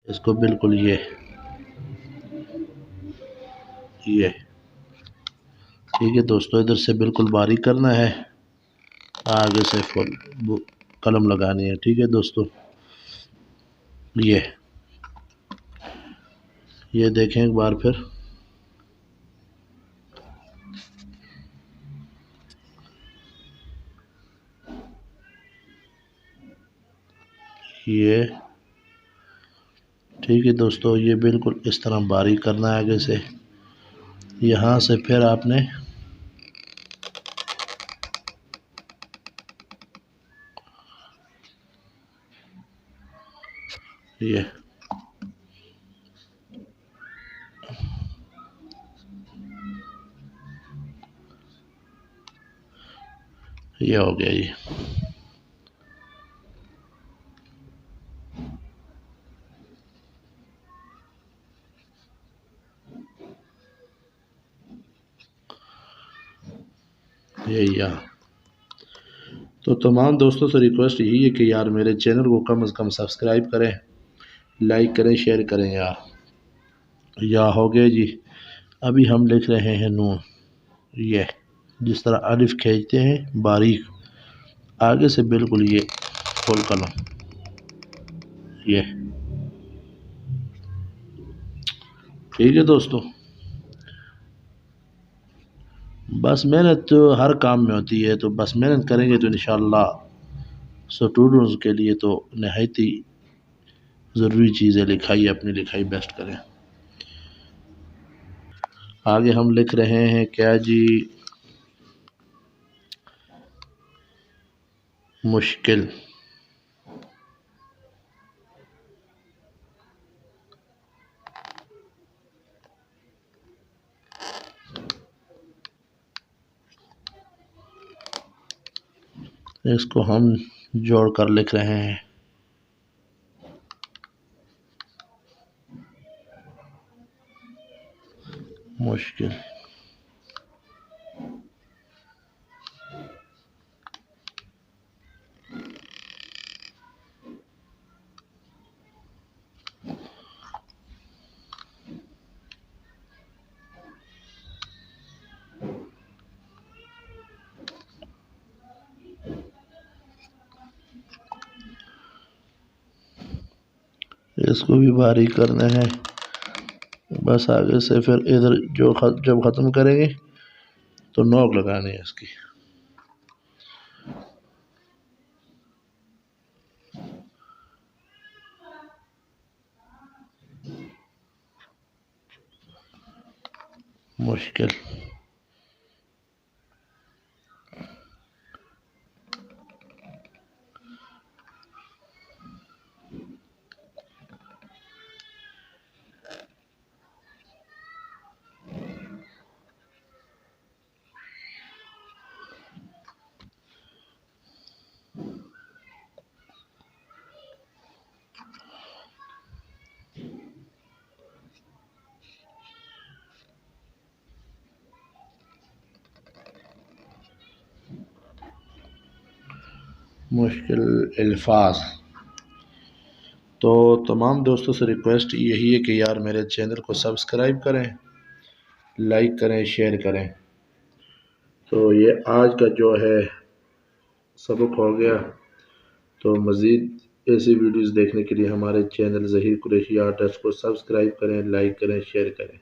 इसको बिल्कुल ये ठीक है दोस्तों, इधर से बिल्कुल बारीक करना है, आगे से फुल कलम लगानी है। ठीक है दोस्तों, ये देखें एक बार फिर, ये ठीक है दोस्तों, ये बिल्कुल इस तरह बारीक करना है आगे से। यहाँ से फिर आपने ये हो गया ये यहाँ। तो तमाम दोस्तों से रिक्वेस्ट यही है कि यार मेरे चैनल को कम से कम सब्सक्राइब करें, लाइक करें, शेयर करें यार। हो गया जी। अभी हम लिख रहे हैं नून, ये जिस तरह अलिफ खींचते हैं बारीक, आगे से बिल्कुल ये फुल कलम, ये ठीक है दोस्तों। बस मेहनत तो हर काम में होती है, तो बस मेहनत करेंगे तो इंशाअल्लाह स्टूडेंट्स के लिए तो नहायत ही ज़रूरी चीज़ है लिखाई, अपनी लिखाई बेस्ट करें। आगे हम लिख रहे हैं क्या जी, मुश्किल। इसको हम जोड़ कर लिख रहे हैं मुश्किल। इसको भी बारीक करना है। बस आगे से फिर इधर जब ख़त्म करेंगे तो नोक लगानी है इसकी। मुश्किल। मुश्किल अल्फाज। तो तमाम दोस्तों से रिक्वेस्ट यही है कि यार मेरे चैनल को सब्सक्राइब करें, लाइक करें, शेयर करें। तो ये आज का जो है सबक हो गया। तो मज़ीद ऐसी वीडियोज़ देखने के लिए हमारे चैनल ज़हीर कुरैशी आर्टिस्ट को सब्सक्राइब करें, लाइक करें, शेयर करें।